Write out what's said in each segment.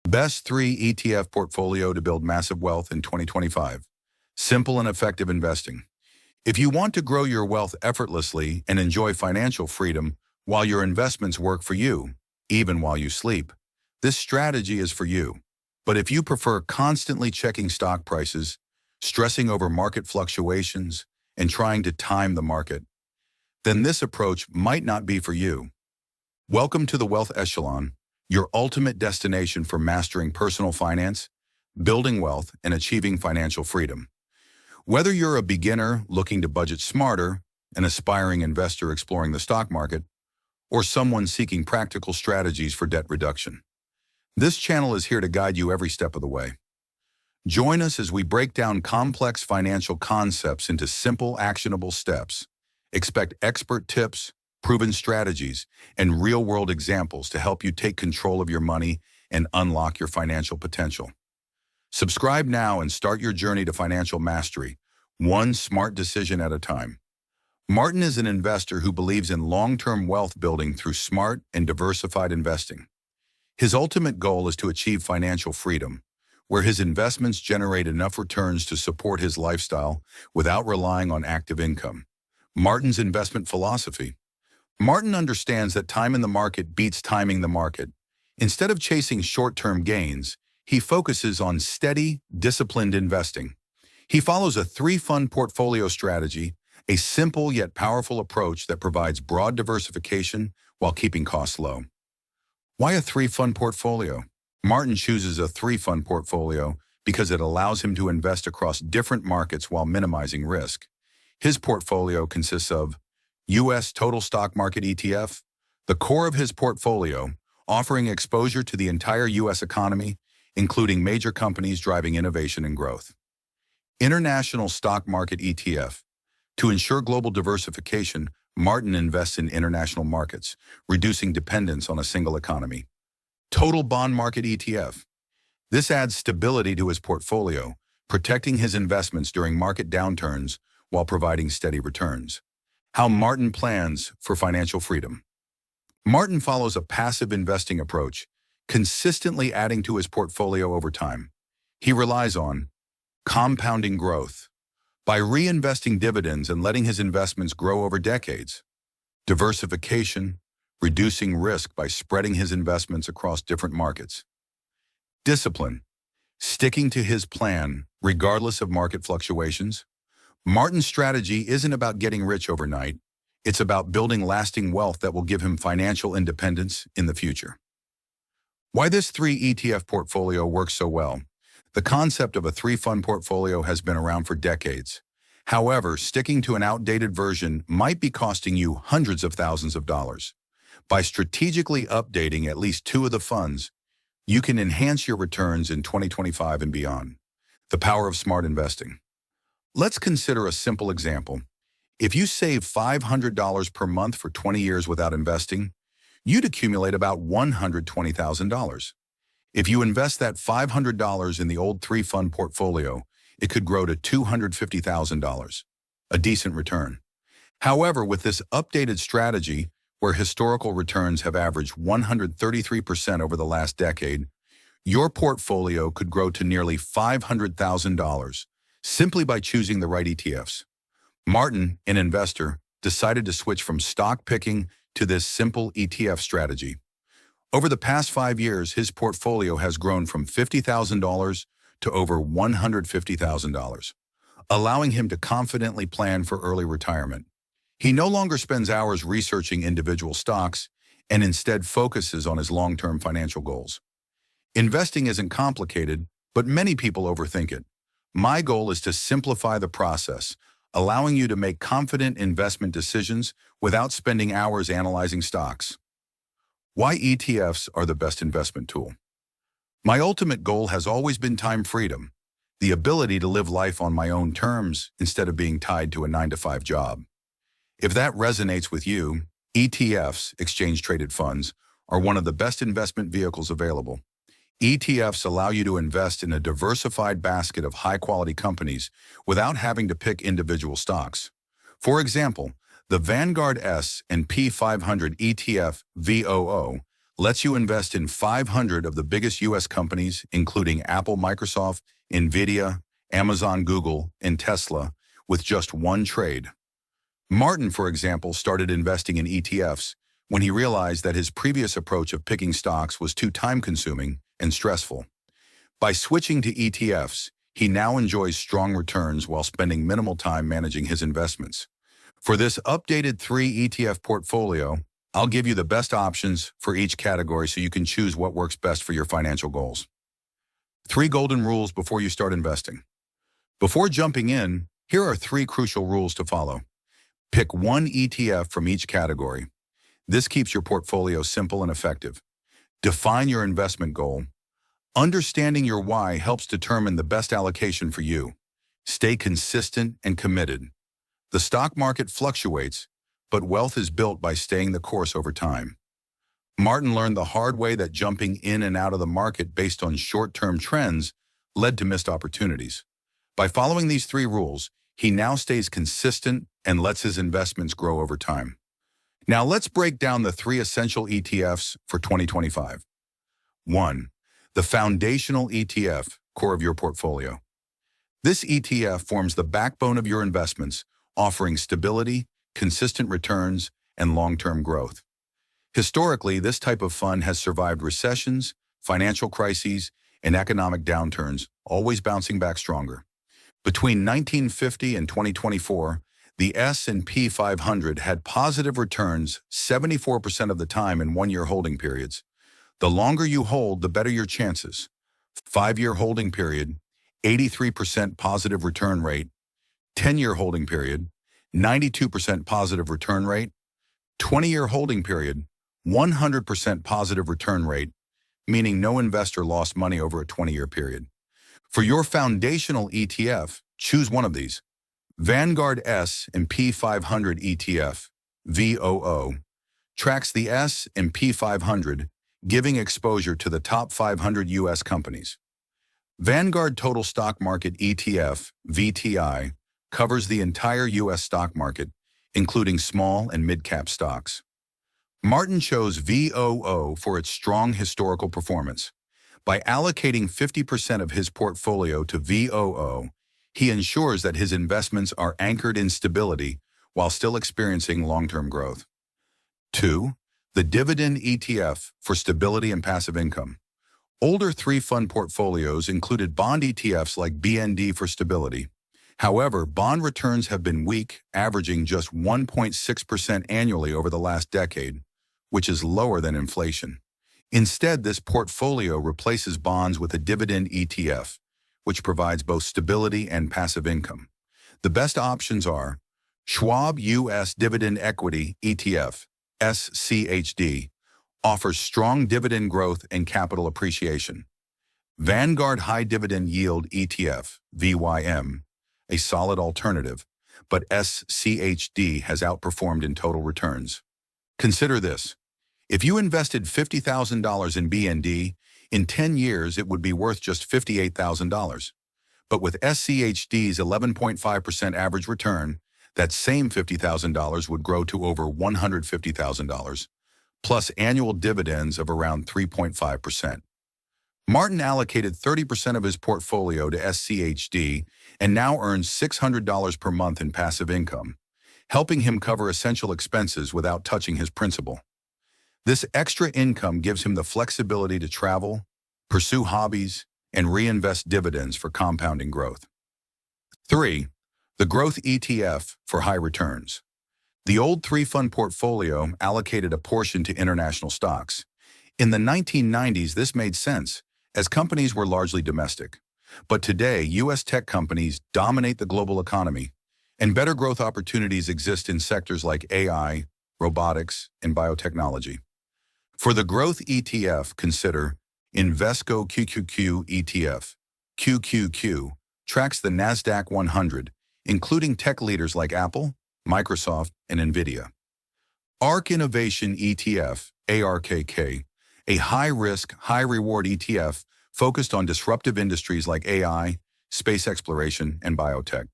Best 3 ETF portfolio to build massive wealth in 2025. Simple and effective investing. If you want to grow your wealth effortlessly and enjoy financial freedom while your investments work for you, even while you sleep, this strategy is for you. But if you prefer constantly checking stock prices, stressing over market fluctuations, and trying to time the market, then this approach might not be for you. Welcome to the Wealth Echelon, your ultimate destination for mastering personal finance, building wealth, and achieving financial freedom. Whether you're a beginner looking to budget smarter, an aspiring investor exploring the stock market, or someone seeking practical strategies for debt reduction, this channel is here to guide you every step of the way. Join us as we break down complex financial concepts into simple, actionable steps. Expect expert tips, proven strategies, and real-world examples to help you take control of your money and unlock your financial potential. Subscribe now and start your journey to financial mastery, one smart decision at a time. Martin is an investor who believes in long-term wealth building through smart and diversified investing. His ultimate goal is to achieve financial freedom, where his investments generate enough returns to support his lifestyle without relying on active income. Martin's investment philosophy. Martin understands that time in the market beats timing the market. Instead of chasing short-term gains, he focuses on steady, disciplined investing. He follows a 3-fund portfolio strategy, a simple yet powerful approach that provides broad diversification while keeping costs low. Why a 3-fund portfolio? Martin chooses a 3-fund portfolio because it allows him to invest across different markets while minimizing risk. His portfolio consists of U.S. Total Stock Market ETF, the core of his portfolio, offering exposure to the entire U.S. economy, including major companies driving innovation and growth. International Stock Market ETF. To ensure global diversification, Martin invests in international markets, reducing dependence on a single economy. Total Bond Market ETF. This adds stability to his portfolio, protecting his investments during market downturns while providing steady returns. How Martin plans for financial freedom. Martin follows a passive investing approach, consistently adding to his portfolio over time. He relies on compounding growth by reinvesting dividends and letting his investments grow over decades. Diversification, reducing risk by spreading his investments across different markets. Discipline, sticking to his plan regardless of market fluctuations. Martin's strategy isn't about getting rich overnight. It's about building lasting wealth that will give him financial independence in the future. Why this 3 ETF portfolio works so well? The concept of a 3-fund portfolio has been around for decades. However, sticking to an outdated version might be costing you hundreds of thousands of dollars. By strategically updating at least 2 of the funds, you can enhance your returns in 2025 and beyond. The power of smart investing. Let's consider a simple example. If you save $500 per month for 20 years without investing, you'd accumulate about $120,000. If you invest that $500 in the old 3-fund portfolio, it could grow to $250,000, a decent return. However, with this updated strategy, where historical returns have averaged 133% over the last decade, your portfolio could grow to nearly $500,000 simply by choosing the right ETFs. Martin, an investor, decided to switch from stock picking to this simple ETF strategy. Over the past 5 years, his portfolio has grown from $50,000 to over $150,000, allowing him to confidently plan for early retirement. He no longer spends hours researching individual stocks and instead focuses on his long-term financial goals. Investing isn't complicated, but many people overthink it. My goal is to simplify the process, allowing you to make confident investment decisions without spending hours analyzing stocks. Why ETFs are the best investment tool. My ultimate goal has always been time freedom, the ability to live life on my own terms instead of being tied to a 9-to-5 job. If that resonates with you, ETFs, exchange-traded funds, are one of the best investment vehicles available. ETFs allow you to invest in a diversified basket of high-quality companies without having to pick individual stocks. For example, the Vanguard S&P 500 ETF VOO lets you invest in 500 of the biggest U.S. companies, including Apple, Microsoft, Nvidia, Amazon, Google, and Tesla, with just one trade. Martin, for example, started investing in ETFs when he realized that his previous approach of picking stocks was too time-consuming and stressful. By switching to ETFs, he now enjoys strong returns while spending minimal time managing his investments. For this updated 3 ETF portfolio, I'll give you the best options for each category so you can choose what works best for your financial goals. 3 golden rules before you start investing. Before jumping in, here are 3 crucial rules to follow. Pick one ETF from each category. This keeps your portfolio simple and effective. Define your investment goal. Understanding your why helps determine the best allocation for you. Stay consistent and committed. The stock market fluctuates, but wealth is built by staying the course over time. Martin learned the hard way that jumping in and out of the market based on short-term trends led to missed opportunities. By following these 3 rules, he now stays consistent and lets his investments grow over time. Now let's break down the 3 essential ETFs for 2025. 1. The foundational ETF, core of your portfolio. This ETF forms the backbone of your investments, offering stability, consistent returns, and long-term growth. Historically, this type of fund has survived recessions, financial crises, and economic downturns, always bouncing back stronger. Between 1950 and 2024, the S&P 500 had positive returns 74% of the time in one-year holding periods. The longer you hold, the better your chances. 5-year holding period, 83% positive return rate. 10-year holding period, 92% positive return rate. 20-year holding period, 100% positive return rate, meaning no investor lost money over a 20-year period. For your foundational ETF, choose one of these. Vanguard S&P 500 ETF, VOO, tracks the S&P 500, giving exposure to the top 500 U.S. companies. Vanguard Total Stock Market ETF, VTI, covers the entire U.S. stock market, including small and mid-cap stocks. Martin chose VOO for its strong historical performance. By allocating 50% of his portfolio to VOO, he ensures that his investments are anchored in stability while still experiencing long-term growth. 2. The Dividend ETF for stability and passive income. Older 3-fund portfolios included bond ETFs like BND for stability. However, bond returns have been weak, averaging just 1.6% annually over the last decade, which is lower than inflation. Instead, this portfolio replaces bonds with a dividend ETF, which provides both stability and passive income. The best options are Schwab U.S. Dividend Equity ETF, SCHD, offers strong dividend growth and capital appreciation. Vanguard High Dividend Yield ETF, VYM, a solid alternative, but SCHD has outperformed in total returns. Consider this. If you invested $50,000 in BND, in 10 years it would be worth just $58,000. But with SCHD's 11.5% average return, that same $50,000 would grow to over $150,000, plus annual dividends of around 3.5%. Martin allocated 30% of his portfolio to SCHD and now earns $600 per month in passive income, helping him cover essential expenses without touching his principal. This extra income gives him the flexibility to travel, pursue hobbies, and reinvest dividends for compounding growth. 3. The Growth ETF for high returns. The old 3-fund portfolio allocated a portion to international stocks. In the 1990s, this made sense, as companies were largely domestic. But today, U.S. tech companies dominate the global economy, and better growth opportunities exist in sectors like AI, robotics, and biotechnology. For the Growth ETF, consider Invesco QQQ ETF. QQQ tracks the NASDAQ 100, including tech leaders like Apple, Microsoft, and Nvidia. ARK Innovation ETF, ARKK, a high-risk, high-reward ETF focused on disruptive industries like AI, space exploration, and biotech.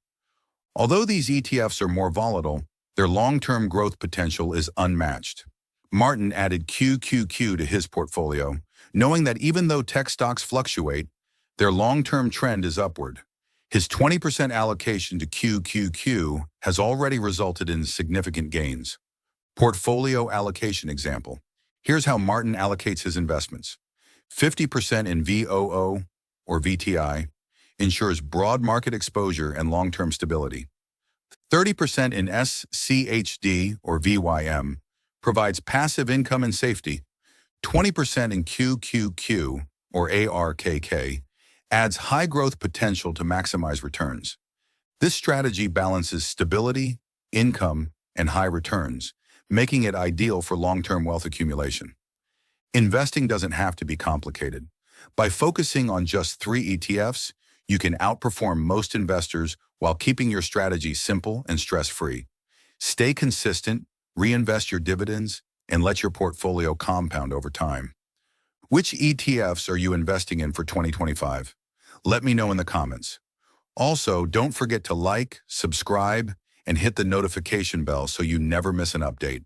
Although these ETFs are more volatile, their long-term growth potential is unmatched. Martin added QQQ to his portfolio, knowing that even though tech stocks fluctuate, their long-term trend is upward. His 20% allocation to QQQ has already resulted in significant gains. Portfolio allocation example. Here's how Martin allocates his investments. 50% in VOO, or VTI, ensures broad market exposure and long-term stability. 30% in SCHD, or VYM, provides passive income and safety. 20% in QQQ, or ARKK, adds high growth potential to maximize returns. This strategy balances stability, income, and high returns, making it ideal for long-term wealth accumulation. Investing doesn't have to be complicated. By focusing on just 3 ETFs, you can outperform most investors while keeping your strategy simple and stress-free. Stay consistent, reinvest your dividends, and let your portfolio compound over time. Which ETFs are you investing in for 2025? Let me know in the comments. Also, don't forget to like, subscribe, and hit the notification bell so you never miss an update.